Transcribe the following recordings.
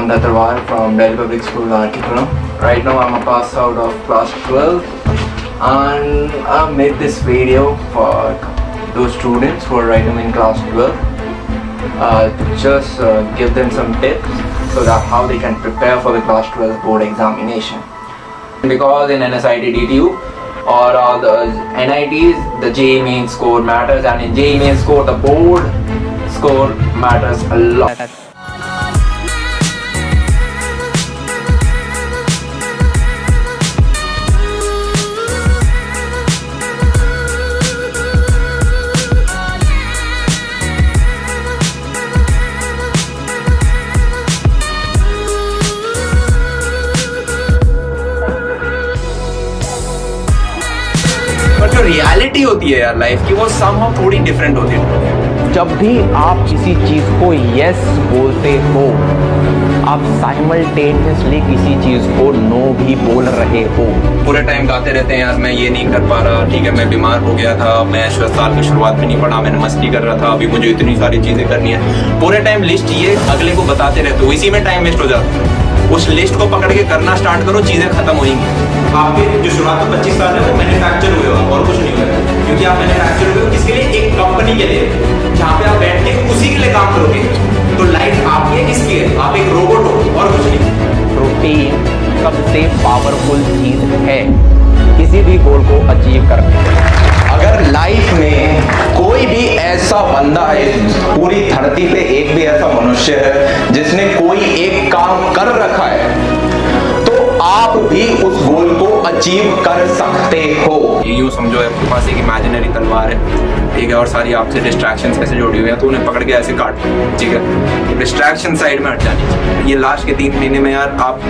Amna Tarwar from Delhi Public School, Narkikulam. Right now I'm a pass out of class 12 and I made this video for those students who are right now in class 12 to just give them some tips so that how they can prepare for the class 12 board examination. Because in NSIT DTU or all the NITs, the JEE main score matters, and in JEE main score, the board score matters a lot. जो reality होती है यार life की, वो somehow थोड़ी different होती है। जब भी आप किसी चीज को यस बोलते हो, आप साइमल्टेनियसली किसी चीज को नो भी बोल रहे हो। पूरे टाइम गाते रहते हैं यार मैं ये नहीं कर पा रहा, ठीक है मैं बीमार हो गया था, मैं साल की शुरुआत में नहीं पढ़ा, मैंने मस्ती कर रहा था, अभी मुझे इतनी सारी चीजें करनी है। पूरे टाइम लिस्ट ये अगले को बताते रहते हो, इसी में टाइम वेस्ट हो जाता है। उस लिस्ट को पकड़ के करना स्टार्ट करो, चीजें खत्म होंगी। आपके जो शुरुआत में 25 साल है वो मैन्युफैक्चर हुए हो और कुछ नहीं हुआ, क्योंकि आप मैन्युफैक्चर हुए हो किसके लिए? एक कंपनी के लिए, जहाँ पे आप बैठ के उसी के लिए काम करोगे। तो लाइफ आपकी है किसकी है? आप एक रोबोट हो और कुछ नहीं। रूटीन सबसे पावरफुल चीज है किसी भी गोल को अचीव करने के लिए। अगर लाइफ में कोई भी ऐसा बंदा है, पूरी धरती पे एक भी ऐसा मनुष्य है जिसने कोई एक काम कर रखा है, तो आप भी उस गोल को अचीव कर सकते हो। यूँ समझो आपके पास एक इमेजिनरी तलवार है, ठीक है, और सारी आपसे डिस्ट्रैक्शंस ऐसे जुड़ी हुई है, तो उन्हें पकड़ के ऐसे काट, ठीक है, डिस्ट्रैक्शन साइड में हट जानी चाहिए। ये लास्ट के 3 महीने में यार आप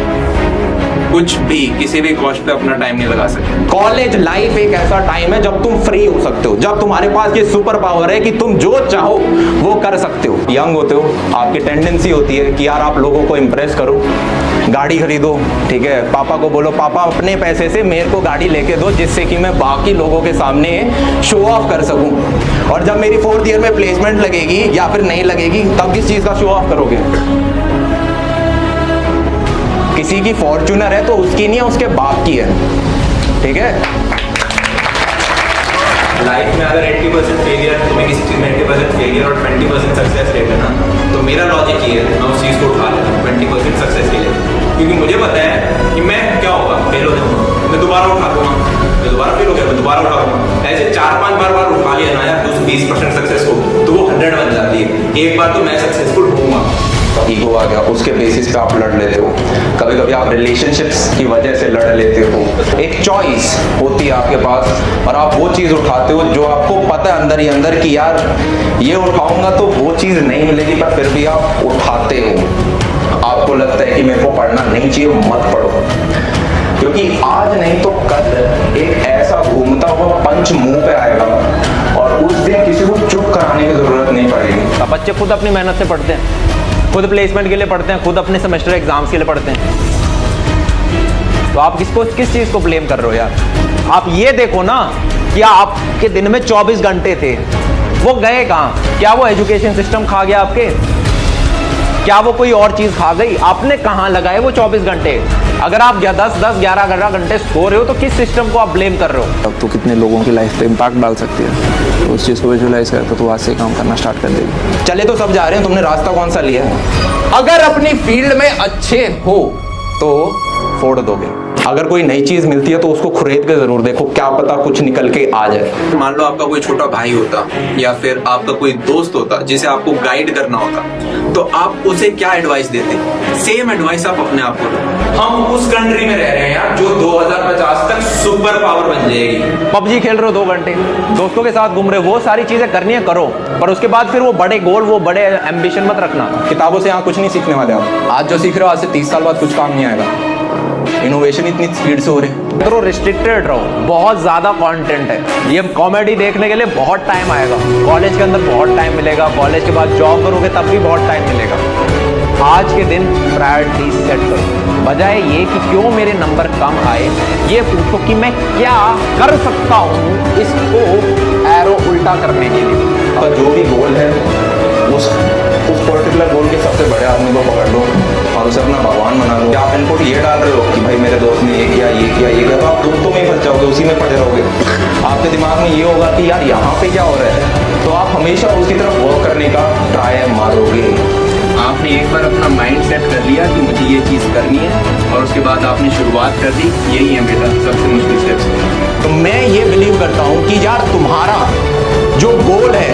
कुछ भी किसी भी कॉस्ट पे अपना टाइम नहीं लगा सकते। कॉलेज लाइफ एक ऐसा टाइम है जब तुम फ्री हो सकते हो, जब तुम्हारे पास ये सुपर पावर है कि तुम जो चाहो वो कर सकते हो। यंग होते हो, आपकी टेंडेंसी होती है कि यार आप लोगों को इम्प्रेस करो, गाड़ी खरीदो, ठीक है, पापा को बोलो पापा अपने पैसे से मेरे को गाड़ी लेके दो जिससे कि मैं बाकी लोगों के सामने शो ऑफ कर सकूं। और जब मेरी 4th ईयर में प्लेसमेंट लगेगी या फिर नहीं लगेगी, तब किस चीज का शो ऑफ करोगे? किसी की फॉर्च्यूनर है तो उसकी नहीं है, उसके बाप की है, ठीक है। लाइफ में अगर 80% फेलियर, तुम्हें किसी चीज में 80% फेलियर और 20% सक्सेस रेट है ना, तो मेरा लॉजिक ये है, मैं उस चीज को उठा लेता हूँ 20% सक्सेस के लिए, क्योंकि मुझे पता है कि मैं क्या होगा, फेल हो जाऊंगा, मैं दोबारा उठा दूंगा, मैं दोबारा फेल हो गया, मैं दोबारा उठाऊंगा। ऐसे 4-5 बार उठा लिया ना यार, 20% सक्सेस हो तो वो 100 बन जाती है। एक बार तो मैं सक्सेसफुल होऊंगा। ईगो आ गया, उसके बेसिस पे आप लड़ लेते हो। कभी कभी आप रिलेशनशिप्स की वजह से लड़ लेते हो। एक चॉइस होती है आपके पास और आप वो चीज उठाते हो जो आपको पता है अंदर ही अंदर कि यार ये उठाऊंगा तो वो चीज नहीं मिलेगी, पर फिर भी आप उठाते हो। आपको लगता है कि मेरे को पढ़ना नहीं चाहिए, मत पढ़ो, क्योंकि आज नहीं तो कल एक ऐसा घूमता हुआ पंच मुंह पे आएगा और उस दिन किसी को चुप कराने की जरूरत नहीं पड़ेगी। बच्चे खुद अपनी मेहनत से पढ़ते हैं, खुद प्लेसमेंट के लिए पढ़ते हैं, खुद अपने सेमेस्टर एग्जाम्स के लिए पढ़ते हैं, तो आप किस चीज को ब्लेम कर रहे हो यार? आप ये देखो ना कि आपके दिन में 24 घंटे थे, वो गए कहाँ? क्या वो एजुकेशन सिस्टम खा गया आपके? क्या वो कोई और चीज खा गई? आपने कहाँ लगाए वो 24 घंटे? अगर आप 10-11 घंटे सो रहे हो तो किस सिस्टम को आप ब्लेम कर रहे हो? अब तो कितने लोगों की लाइफ पे इम्पैक्ट डाल सकती है, तो उस चीज़ को विजुअलाइज करके तो आज से काम करना स्टार्ट कर देगी। चले तो सब जा रहे हैं, तुमने रास्ता कौन सा लिया है? अगर अपनी फील्ड में अच्छे हो तो फोड़ दोगे। अगर कोई नई चीज मिलती है तो उसको खरीद के जरूर देखो, क्या पता कुछ निकल के आ जाए। मान लो आपका कोई छोटा भाई होता या फिर आपका कोई दोस्त होता जिसे आपको गाइड करना होता, तो आप उसे क्या एडवाइस देते? सेम एडवाइस आप अपने आप को दो। हम उस कंट्री में रह रहे हैं यार जो 2050 तक सुपर पावर बन जाएगी। पबजी खेल रहे हो 2 घंटे, दोस्तों के साथ घूम रहे हो, वो सारी चीजें करनी है करो, पर उसके बाद फिर वो बड़े गोल, वो बड़े एम्बिशन मत रखना। किताबों से यहाँ कुछ नहीं सीखने वाले आप। आज जो सीख रहे हो आज से 30 साल बाद कुछ काम नहीं आएगा। इनोवेशन इतनी स्पीड से हो रही है। तो रिस्ट्रिक्टेड रहो, बहुत ज्यादा कंटेंट है। ये कॉमेडी देखने के लिए बहुत टाइम आएगा, कॉलेज के अंदर बहुत टाइम मिलेगा, कॉलेज के बाद जॉब करोगे तब भी बहुत टाइम मिलेगा। आज के दिन प्रायोरिटी सेट करो, बजाय ये कि क्यों मेरे नंबर कम आए, ये पूछो कि मैं क्या कर सकता हूँ इसको एरो उल्टा करने के लिए। और जो भी गोल है उस पर्टिकुलर गोल के सबसे बड़े आदमी को पकड़ लो और उसे अपना भगवान बना लो। आप इनपुट ये डाल रहे हो कि भाई मेरे दोस्त ने ये किया ये किया ये किया, तो आप दोस्तों में ही फंस जाओगे, उसी में पड़े रहोगे। आपके दिमाग में ये होगा कि यार यहाँ पे क्या हो रहा है, तो आप हमेशा उसकी तरफ वर्क करने का ट्राई मारोगे। आपने एक बार अपना माइंड सेट कर लिया कि मुझे ये चीज़ करनी है और उसके बाद आपने शुरुआत कर दी, यही है बेटा सबसे मुश्किल स्टेप्स। तो मैं ये बिलीव करता हूँ कि यार तुम्हारा जो गोल है,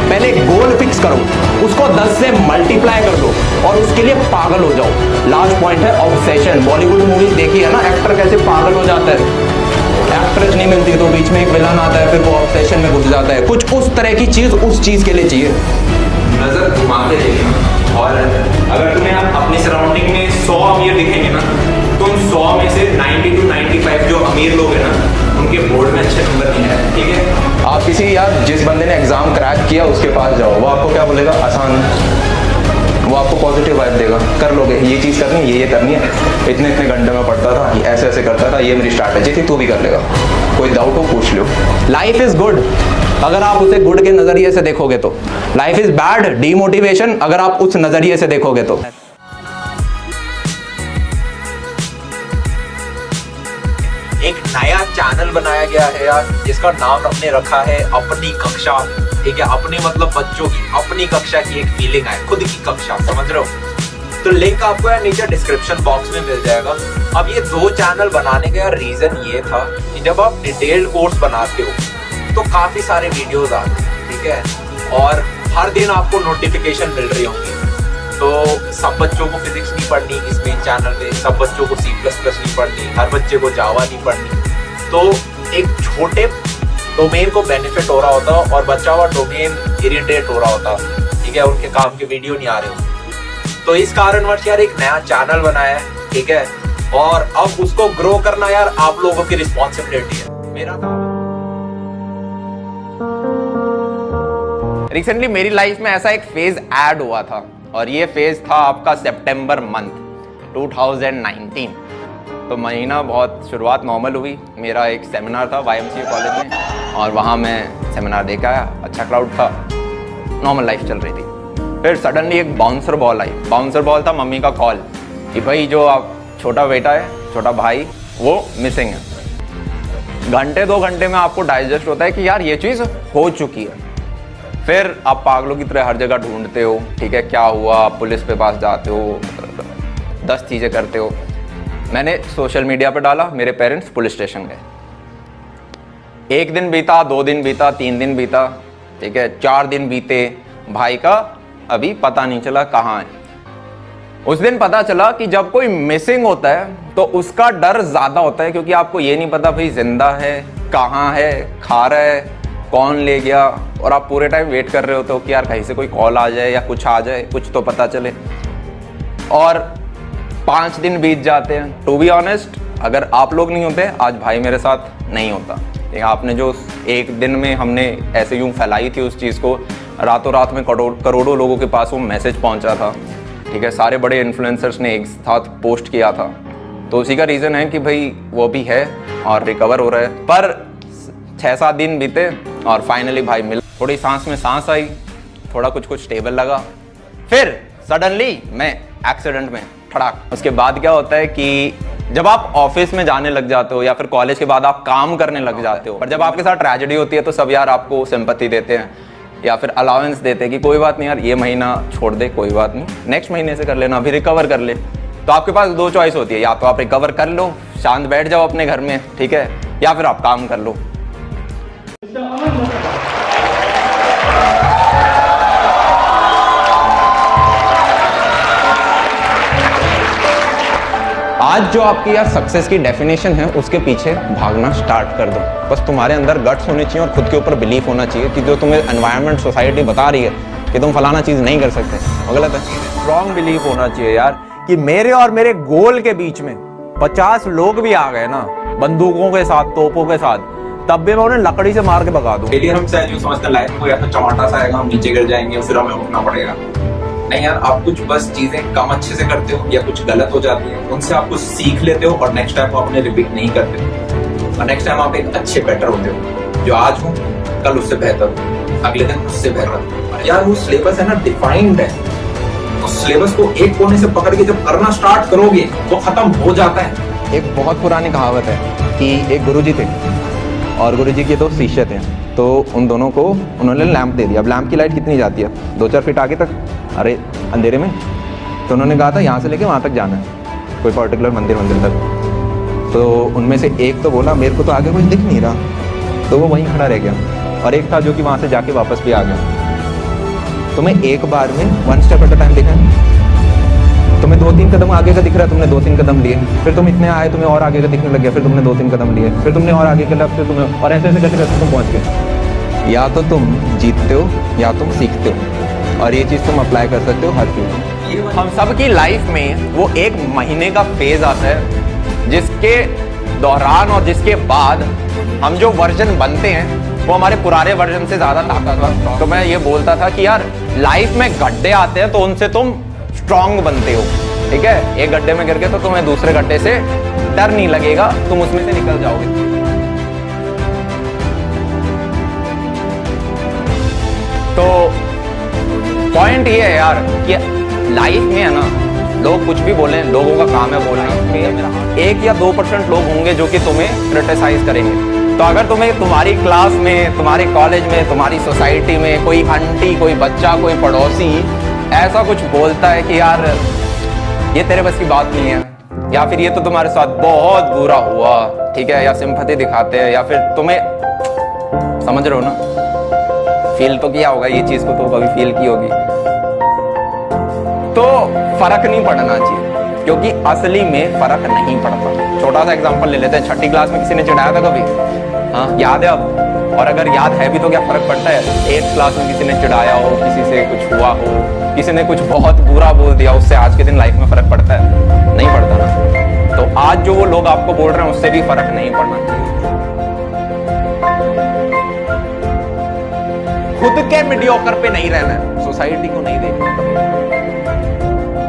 पहले गोल फिक्स करो, उसको 10 से मल्टीप्लाई कर दो और उसके लिए पागल हो जाओ। लास्ट पॉइंट है ऑब्सेशन। बॉलीवुड मूवीज देखी है ना, एक्टर कैसे पागल हो जाता है, एक्ट्रेस नहीं मिलती तो बीच में एक विलन आता है, फिर वो ऑब्सेशन में घुस जाता है। कुछ उस तरह की चीज उस चीज के लिए चाहिए। नजर घुमा के देखना, और अगर तुम्हें अपनी सराउंडिंग में 100 अमीर दिखेंगे ना, तो उन 100 में से 90 to 95 जो अमीर लोग हैं ना, उनके बोर्ड में अच्छे नंबर नहीं आए, ठीक है। आप किसी यार जिस बंदे ने एग्जाम क्रैक किया उसके पास जाओ, वो आपको क्या बोलेगा, आसान, वो आपको पॉजिटिव वाइब देगा, कर लोगे, ये चीज़ करनी है, ये करनी है, इतने इतने घंटे में पढ़ता था, ऐसे ऐसे करता था, ये मेरी स्ट्रैटेजी थी, तू भी कर लेगा। कोई डाउट हो पूछ लो। लाइफ इज गुड अगर आप उसे गुड के नजरिए से देखोगे तो, लाइफ इज बैड, डीमोटिवेशन, अगर आप उस नजरिए से देखोगे तो। एक नया चैनल बनाया गया है यार, जिसका नाम हमने रखा है अपनी कक्षा। ठीक है, अपने मतलब बच्चों की, अपनी कक्षा की एक फीलिंग है, खुद की कक्षा, समझ रहे हो। तो लिंक आपको यार नीचे डिस्क्रिप्शन बॉक्स में मिल जाएगा। अब ये 2 चैनल बनाने का रीजन ये था कि जब आप डिटेल्ड कोर्स बनाते हो तो काफी सारे वीडियोस आते हैं, ठीक है, और हर दिन आपको नोटिफिकेशन मिल रही होंगी। तो सब बच्चों को फिजिक्स नहीं पढ़नी इस मेन चैनल पे, सब बच्चों को C++ नहीं पढ़नी, हर बच्चे को जावा नहीं पढ़नी। तो एक छोटे डोमेन को बेनिफिट हो रहा होता और बचा हुआ डोमेन इरिटेट हो रहा होता, ठीक है, उनके काम के वीडियो नहीं आ रहे हो। तो इस कारणवश यार एक नया चैनल बनाया है, ठीक है, और अब उसको ग्रो करना यार आप लोगों की रिस्पॉन्सिबिलिटी है, मेरा काम है। रिसेंटली मेरी लाइफ में ऐसा एक फेज ऐड हुआ था, और ये फेज था आपका सितंबर मंथ 2019। तो महीना बहुत शुरुआत नॉर्मल हुई। मेरा एक सेमिनार था YMCA कॉलेज में, और वहाँ मैं सेमिनार देखा आया, अच्छा क्राउड था, नॉर्मल लाइफ चल रही थी। फिर सडनली एक बाउंसर बॉल आई। बाउंसर बॉल था मम्मी का कॉल कि भाई जो आप छोटा बेटा है, छोटा भाई, वो मिसिंग है। घंटे 2 घंटे में आपको डाइजेस्ट होता है कि यार ये चीज़ हो चुकी है। फिर आप पागलों की तरह हर जगह ढूंढते हो, ठीक है, क्या हुआ, पुलिस पे पास जाते हो, 10 चीज़ें करते हो। मैंने सोशल मीडिया पे डाला, मेरे पेरेंट्स पुलिस स्टेशन गए। 1 दिन बीता, 2 दिन बीता, 3 दिन बीता, ठीक है, 4 दिन बीते, भाई का अभी पता नहीं चला कहाँ है। उस दिन पता चला कि जब कोई मिसिंग होता है तो उसका डर ज़्यादा होता है, क्योंकि आपको ये नहीं पता भाई जिंदा है, कहाँ है, खा रहा है, कौन ले गया, और आप पूरे टाइम वेट कर रहे होते हो कि यार कहीं से कोई कॉल आ जाए या कुछ आ जाए, कुछ तो पता चले। और 5 दिन बीत जाते हैं। टू बी ऑनेस्ट, अगर आप लोग नहीं होते आज भाई मेरे साथ नहीं होता। आपने जो 1 दिन में हमने ऐसे यूं फैलाई थी उस चीज़ को, रातों रात में करोड़ों लोगों के पास वो मैसेज पहुंचा था, ठीक है, सारे बड़े इन्फ्लुएंसर्स ने एक साथ पोस्ट किया था। तो उसी का रीज़न है कि भाई वो भी है और रिकवर हो रहा है। पर 6-7 दिन बीते और फाइनली भाई मिला। थोड़ी सांस में सांस आई, थोड़ा कुछ स्टेबल लगा, फिर सडनली मैं एक्सीडेंट में ठड़ाक। उसके बाद क्या होता है कि जब आप ऑफिस में जाने लग जाते हो या फिर कॉलेज के बाद आप काम करने लग जाते हो, पर जब आपके साथ ट्रेजेडी होती है तो सब यार आपको सिंपैथी देते हैं या फिर अलाउंस देते हैं कि कोई बात नहीं यार, ये महीना छोड़ दे, कोई बात नहीं, नेक्स्ट महीने से कर लेना, अभी रिकवर कर ले। तो आपके पास 2 चॉइस होती है, या तो आप रिकवर कर लो, शांत बैठ जाओ अपने घर में, ठीक है, या फिर आप काम कर लो। आज जो आपकी यार सक्सेस की डेफिनेशन है उसके पीछे भागना स्टार्ट कर दो। बस तुम्हारे अंदर गट्स होने चाहिए और खुद के ऊपर बिलीफ होना चाहिए कि जो तुम्हें एनवायरनमेंट सोसाइटी बता रही है कि तुम फलाना चीज़ नहीं कर सकते, वो गलत है। स्ट्रॉन्ग बिलीफ होना चाहिए यार कि मेरे और मेरे गोल के बीच में 50 लोग भी आ गए ना, बंदूकों के साथ, तोपों के साथ, तब भी मैं उन्हें लकड़ी से मार के भगा दूं। फेलियर हम शायद यूं समझते हैं लाइफ को, या तो चमाटा सा आएगा, हम नीचे गिर जाएंगे, फिर हमें उठना पड़ेगा। नहीं यार, आप कुछ बस चीजें कम अच्छे से करते हो या कुछ गलत हो जाती है, उनसे आप कुछ सीख लेते हो और नेक्स्ट टाइम आप उन्हें रिपीट नहीं करते, और नेक्स्ट टाइम आप एक अच्छे बेटर होते हो। जो आज हो कल उससे बेहतर हो, अगले दिन उससे बेहतर। यार वो सिलेबस है ना, डिफाइंड है, तो सिलेबस को एक कोने से पकड़ के जब करना स्टार्ट करोगे तो खत्म हो जाता है। एक बहुत पुरानी कहावत है कि एक गुरुजी थे और गुरुजी के दो शिष्य थे, तो उन दोनों को उन्होंने लैंप दे दिया। अब लैंप की लाइट कितनी जाती है, 2-4 फीट आगे तक, अरे अंधेरे में। तो उन्होंने कहा था यहाँ से लेके वहाँ तक जाना है, कोई पर्टिकुलर मंदिर तक। तो उनमें से एक तो बोला मेरे को तो आगे कुछ दिख नहीं रहा, तो वो वहीं खड़ा रह गया। और एक था जो कि वहाँ से जाके वापस भी आ गया। तुम्हें एक बार में 1 स्टेप एट अ टाइम दिखा, तुम्हें 2-3 कदम आगे का दिख रहा है, तुमने 2-3 कदम लिए, फिर तुम इतने आए, तुम्हें और आगे का दिखने लग गया, फिर तुमने 2-3 कदम लिए, फिर तुमने और आगे का, फिर तुम्हें, और ऐसे ऐसे करते करते तुम पहुंच गए। या तो तुम जीतते हो या तुम सीखते हो, और ये चीज़ तुम अप्लाई कर सकते हो हर फील्ड में। हम सब की लाइफ में वो 1 महीने का फेज आता है जिसके दौरान और जिसके बाद हम जो वर्जन बनते हैं वो हमारे पुराने वर्जन से ज्यादा ताकतवर। तो मैं ये बोलता था कि यार लाइफ में गड्ढे आते हैं तो उनसे तुम स्ट्रांग बनते हो, ठीक है। एक गड्ढे में गिर गए तो तुम्हें दूसरे गड्ढे से डर नहीं लगेगा, तुम उसमें से निकल जाओगे। तो पॉइंट ये है यार कि लाइफ में है ना, लोग कुछ भी बोलें, लोगों का काम है बोलना। 1 या 2% लोग होंगे जो कि तुम्हें क्रिटिसाइज करेंगे। तो अगर तुम्हें तुम्हारी क्लास में, तुम्हारे कॉलेज में, तुम्हारी सोसाइटी में कोई आंटी, कोई बच्चा, कोई पड़ोसी ऐसा कुछ बोलता है कि यार ये तेरे बस की बात नहीं है, या फिर ये तो तुम्हारे साथ बहुत बुरा हुआ, ठीक है, या सिंपैथी दिखाते हैं, या फिर तुम्हें, समझ रहे हो ना, फील तो किया होगा ये चीज को, तो कभी फील की होगी, तो फर्क नहीं पड़ना चाहिए, क्योंकि असली में फर्क नहीं पड़ता। छोटा सा एग्जांपल ले लेते हैं, 6ठी क्लास में किसी ने चिढ़ाया था कभी? हाँ, याद है अब? और अगर याद है भी तो क्या फर्क पड़ता है? 8th क्लास में किसी ने चिढ़ाया हो, किसी से कुछ हुआ हो, किसी ने कुछ बहुत बुरा बोल दिया, उससे आज के दिन लाइफ में फर्क पड़ता है? नहीं पड़ता ना। तो आज जो वो लोग आपको बोल रहे हैं उससे भी फर्क नहीं पड़ना चाहिए। खुद के मीडियोकर पे नहीं रहना है, सोसाइटी को नहीं देखना,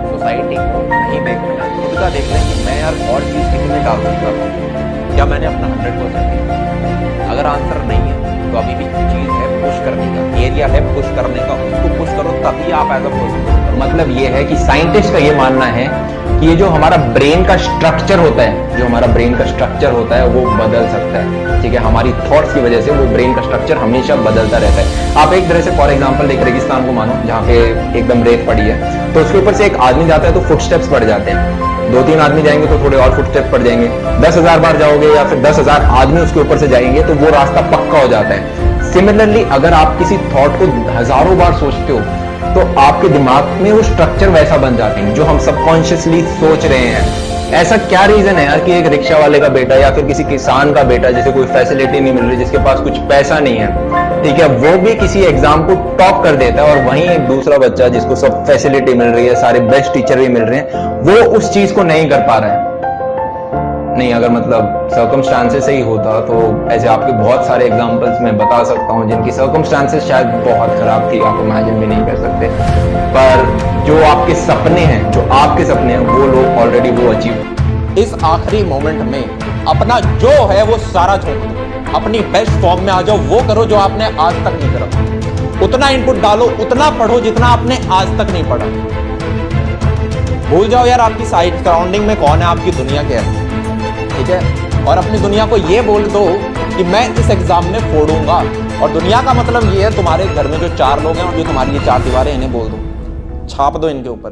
सोसाइटी को नहीं देखना, खुद का देखना है कि मैं यार और चीज किसी में डाल सकता हूँ, क्या मैंने अपना 100% दिया? अगर आंसर नहीं है तो अभी भी चीज है पुश करने का, एरिया है पुश करने का, उसको पुश करो तभी आप ऐसा पुश करो। मतलब ये है कि साइंटिस्ट का ये मानना है कि ये जो हमारा ब्रेन का स्ट्रक्चर होता है, जो हमारा ब्रेन का स्ट्रक्चर होता है वो बदल सकता है, ठीक है। हमारी थॉट्स की वजह से वो ब्रेन का स्ट्रक्चर हमेशा बदलता रहता है। आप एक तरह से फॉर एग्जांपल एक रेगिस्तान को मानो जहाँ पे एकदम रेत पड़ी है, तो उसके ऊपर से एक आदमी जाता है तो फुटस्टेप्स बढ़ जाते हैं, 2-3 आदमी जाएंगे तो थोड़े और फुटस्टेप्स पड़ जाएंगे, 10,000 बार जाओगे या फिर 10,000 आदमी उसके ऊपर से जाएंगे तो वो रास्ता पक्का हो जाता है। सिमिलरली अगर आप किसी थॉट को हजारों बार सोचते हो तो आपके दिमाग में वो स्ट्रक्चर वैसा बन जाते हैं जो हम सबकॉन्शियसली सोच रहे हैं। ऐसा क्या रीजन है यार कि एक रिक्शा वाले का बेटा या फिर किसी किसान का बेटा जिसे कोई फैसिलिटी नहीं मिल रही, जिसके पास कुछ पैसा नहीं है, ठीक है, वो भी किसी एग्जाम को टॉप कर देता है, और वहीं एक दूसरा बच्चा जिसको सब फैसिलिटी मिल रही है, सारे बेस्ट टीचर भी मिल रहे हैं, वो उस चीज को नहीं कर पा रहा है। नहीं, अगर मतलब सर्कमस्टांसेस से ही होता तो ऐसे आपके बहुत सारे एग्जांपल्स मैं बता सकता हूं जिनकी सर्कमस्टांसेस शायद बहुत खराब थी, आप इमेजिन भी नहीं कर सकते, पर जो आपके सपने हैं, जो आपके सपने हैं, वो लोग ऑलरेडी वो अचीव। इस आखिरी मोमेंट में अपना जो है वो सारा झोंक दो, अपनी बेस्ट फॉर्म में आ जाओ, वो करो जो आपने आज तक नहीं करा, उतना इनपुट डालो, उतना पढ़ो जितना आपने आज तक नहीं पढ़ा। भूल जाओ यार आपकी साइड सराउंडिंग में कौन है, आपकी दुनिया क्या है, ठीक है, और अपनी दुनिया को ये बोल दो कि मैं इस एग्जाम में फोड़ूंगा। और दुनिया का मतलब ये है तुम्हारे घर में जो 4 लोग हैं और जो तुम्हारी ये 4 दीवारें, इन्हें बोल दो, छाप दो इनके ऊपर।